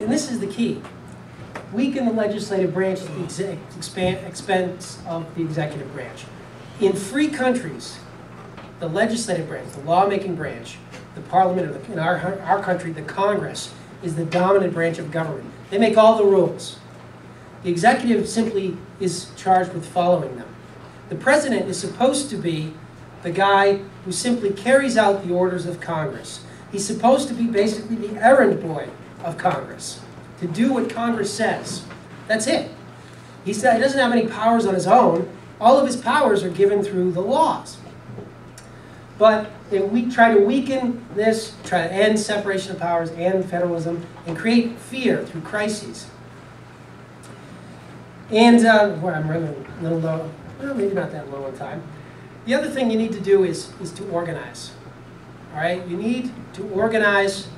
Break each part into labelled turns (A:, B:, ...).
A: and this is the key, weaken the legislative branch at the expense of the executive branch. In free countries, the legislative branch, the lawmaking branch, the parliament, or in our country, the Congress, is the dominant branch of government. They make all the rules. The executive simply is charged with following them. The president is supposed to be the guy who simply carries out the orders of Congress. He's supposed to be basically the errand boy of Congress, to do what Congress says. That's it. He doesn't have any powers on his own. All of his powers are given through the laws. But we try to weaken this, try to end separation of powers and federalism, and create fear through crises. And well, I'm running a little low. Well, maybe not that low on time. The other thing you need to do is to organize. All right, you need to organize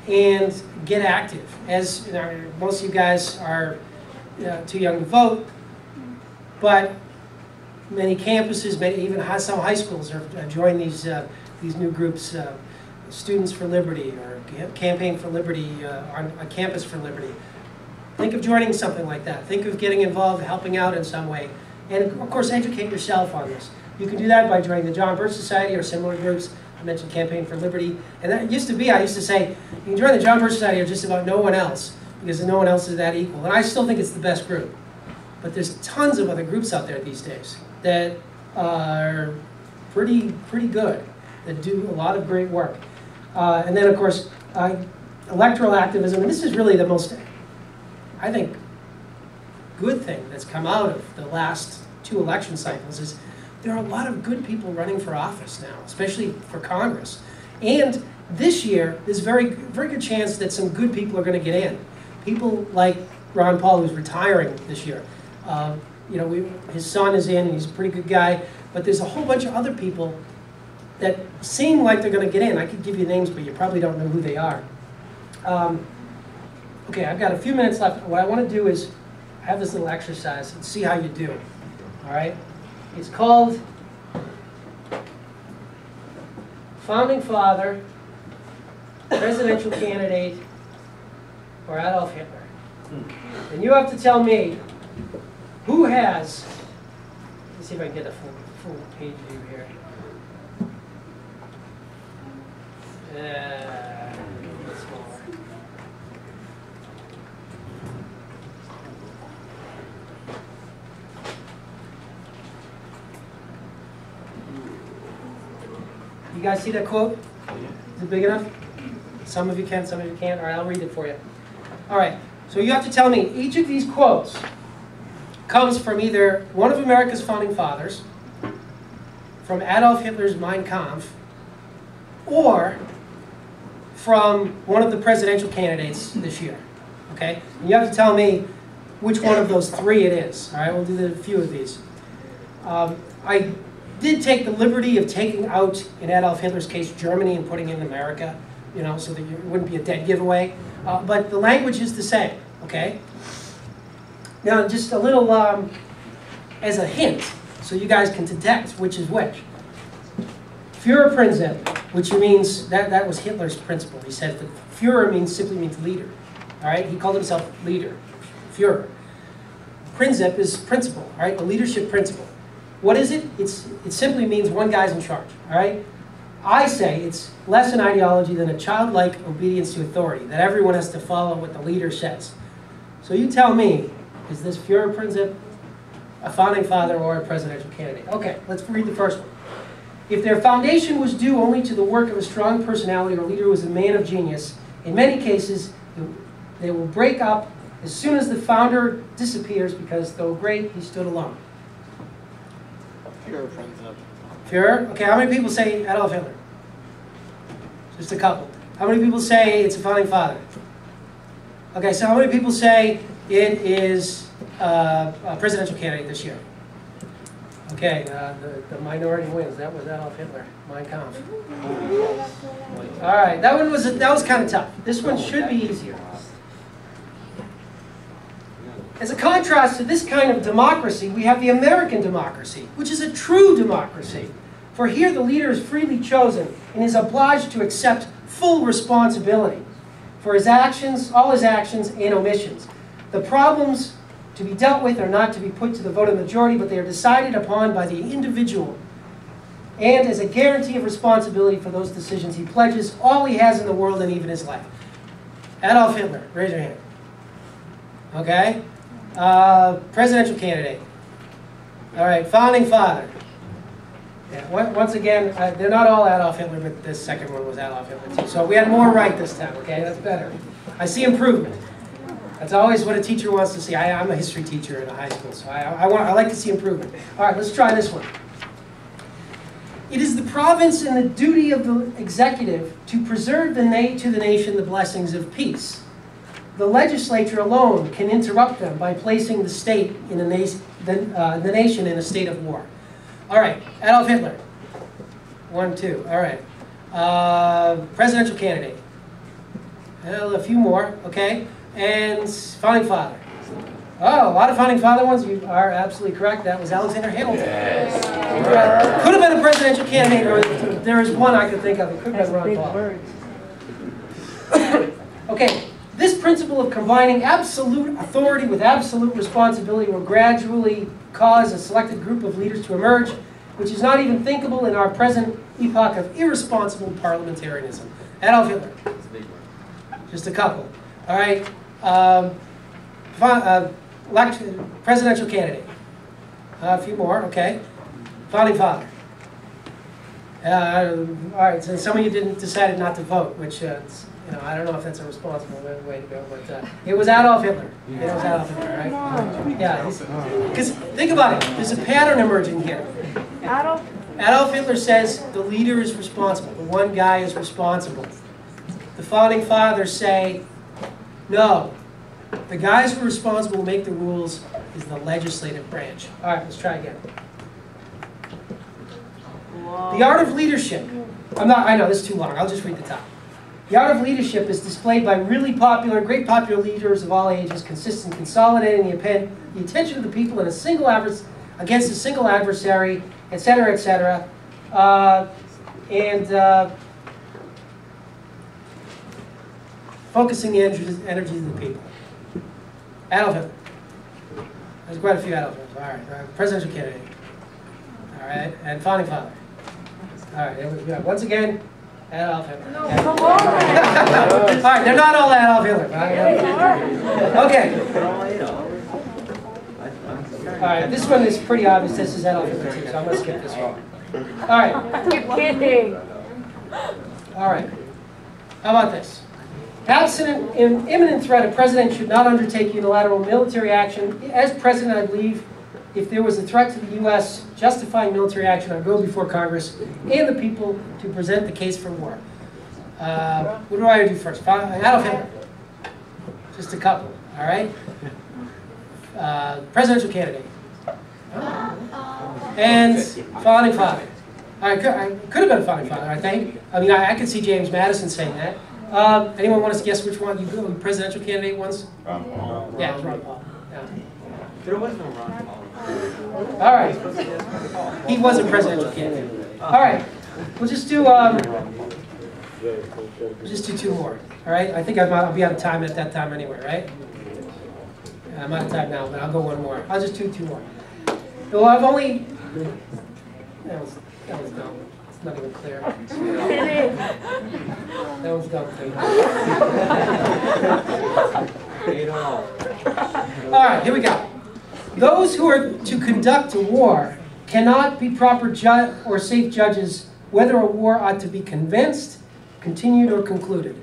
A: and get active. As you know, most of you guys are too young to vote, but many campuses, even some high schools, are joining these new groups, Students for Liberty or Campaign for Liberty, on Campus for Liberty. Think of joining something like that. Think of getting involved, helping out in some way. And of course, educate yourself on this. You can do that by joining the John Birch Society or similar groups. I mentioned Campaign for Liberty. And that used to be, I used to say, you can join the John Birch Society or just about no one else, because no one else is that equal. And I still think it's the best group. But there's tons of other groups out there these days that are pretty good, that do a lot of great work. And then, of course, electoral activism. And this is really the most, I think, good thing that's come out of the last 2 election cycles is there are a lot of good people running for office now, especially for Congress. And this year, there's a very good chance that some good people are going to get in. People like Ron Paul, who's retiring this year. You know, his son is in, and he's a pretty good guy. But there's a whole bunch of other people that seem like they're going to get in. I could give you names, but you probably don't know who they are. Okay, I've got a few minutes left. What I want to do is have this little exercise and see how you do. All right? It's called Founding Father, Presidential Candidate, or Adolf Hitler. And you have to tell me who has, let's see if I can get a full page view here. Smaller. You guys see that quote? Is it big enough? Some of you can, some of you can't. All right, I'll read it for you. All right, so you have to tell me, each of these quotes comes from either one of America's founding fathers, from Adolf Hitler's Mein Kampf, or from one of the presidential candidates this year. Okay? And you have to tell me which one of those 3 it is. All right, we'll do a few of these. I did take the liberty of taking out, in Adolf Hitler's case, Germany and putting in America, you know, so that it wouldn't be a dead giveaway. But the language is the same, okay? Now, just a little, as a hint, so you guys can detect which is which. Führerprinzip, which means, that was Hitler's principle. He said that Führer simply means leader, all right? He called himself leader, Führer. Prinzip is principle, all right? The leadership principle. What is it? It simply means one guy's in charge, all right? I say it's less an ideology than a childlike obedience to authority, that everyone has to follow what the leader says. So you tell me, is this Führerprinzip a founding father or a presidential candidate? Okay, let's read the first one. If their foundation was due only to the work of a strong personality or leader who was a man of genius, in many cases, they will break up as soon as the founder disappears because, though great, he stood alone.
B: Führerprinzip.
A: Führer? Okay, how many people say Adolf Hitler? Just a couple. How many people say it's a founding father? Okay, so how many people say it is a presidential candidate this year? Okay, the minority wins. That was Adolf Hitler, Mein Kampf. All right, that was kind of tough. This one should be easier. As a contrast to this kind of democracy, we have the American democracy, which is a true democracy. For here the leader is freely chosen and is obliged to accept full responsibility. for his actions, all his actions and omissions. The problems to be dealt with are not to be put to the vote of the majority, but they are decided upon by the individual. And as a guarantee of responsibility for those decisions, he pledges all he has in the world and even his life. Adolf Hitler, raise your hand. Okay? Presidential candidate. All right, founding father. Yeah, once again, they're not all Adolf Hitler, but this second one was Adolf Hitler too. So we had more right this time, okay? That's better. I see improvement. That's always what a teacher wants to see. I'm a history teacher in a high school, so I like to see improvement. All right, let's try this one. It is the province and the duty of the executive to preserve to the nation the blessings of peace. The legislature alone can interrupt them by placing the state in the nation in a state of war. All right, Adolf Hitler. 1, 2. All right. Presidential candidate. Well, a few more, okay. And founding father. Oh, a lot of founding father ones. You are absolutely correct. That was Alexander Hamilton. Yes. Could have been a presidential candidate, or there is one I could think of. It could have been Ron Paul. Okay. This principle of combining absolute authority with absolute responsibility will gradually cause a selected group of leaders to emerge, which is not even thinkable in our present epoch of irresponsible parliamentarism. Adolf Hitler. That's a big word. Just a couple. All right. Presidential candidate. A few more. Okay. Founding father. All right. So some of you decided not to vote, which. I don't know if that's a responsible way to go, but it was Adolf Hitler. It was Adolf Hitler, right? Yeah, because think about it. There's a pattern emerging here. Adolf Hitler says the leader is responsible. The one guy is responsible. The founding fathers say, no, the guys who are responsible to make the rules is the legislative branch. All right, let's try again. The art of leadership. I know this is too long. I'll just read the top. The art of leadership is displayed by great popular leaders of all ages, consist in consolidating the attention of the people in against a single adversary, etc., etc., and focusing the energies of the people. Adolf Hitler. There's quite a few Adolf Hitlers. All right, presidential candidate. All right, and founding father. All right, once again. Adolf Hitler. No, come on. All right, they're not all Adolf Hitler. Okay. All right, this one is pretty obvious. This is Adolf Hitler too, so I'm going to skip this one. All right.
B: You're kidding.
A: All right. How about this? Absent an imminent threat, a president should not undertake unilateral military action. As president, I believe if there was a threat to the U.S. justifying military action, I'd go before Congress and the people to present the case for war. What do I do first? Adolf Hitler. Just a couple, all right? Presidential candidate. And founding father. All right, I could have been a founding father, I think. I mean, I could see James Madison saying that. Anyone want to guess which one? You go presidential candidate ones?
C: Ron Paul.
A: Yeah, it was Ron Paul. Yeah.
C: There was no Ron Paul.
A: All right. He was a presidential candidate. All right. We'll just do two more. All right. I think I'll be out of time at that time anyway, right? I'm out of time now, but I'll go one more. I'll just do two more. Well, I've only. That was dumb. It's not even clear. That was dumb too. All right. Here we go. Those who are to conduct a war cannot be proper or safe judges whether a war ought to be commenced, continued, or concluded.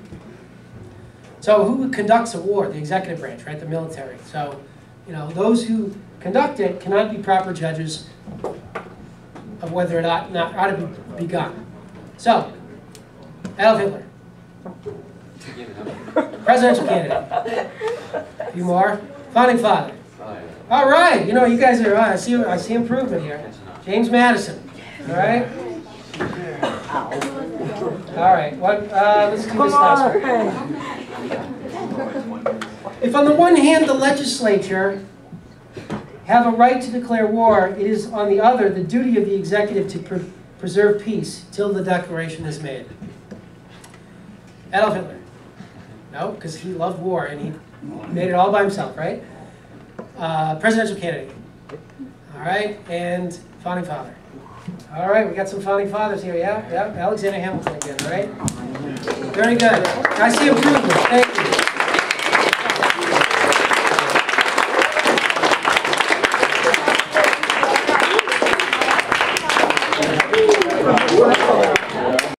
A: So who conducts a war? The executive branch, right? The military. So, those who conduct it cannot be proper judges of whether it ought to be begun. So, Adolf Hitler. Presidential candidate. A few more. Founding father. All right, you guys are. I see improvement here. James Madison. All right. All right. Let's do this last one. If on the one hand the legislature have a right to declare war, it is on the other the duty of the executive to preserve peace till the declaration is made. Adolf Hitler. No, because he loved war and he made it all by himself, right? Presidential candidate. All right, and founding father. All right, we got some founding fathers here, yeah? Alexander Hamilton again, all right? Very good. I see improvement, thank you.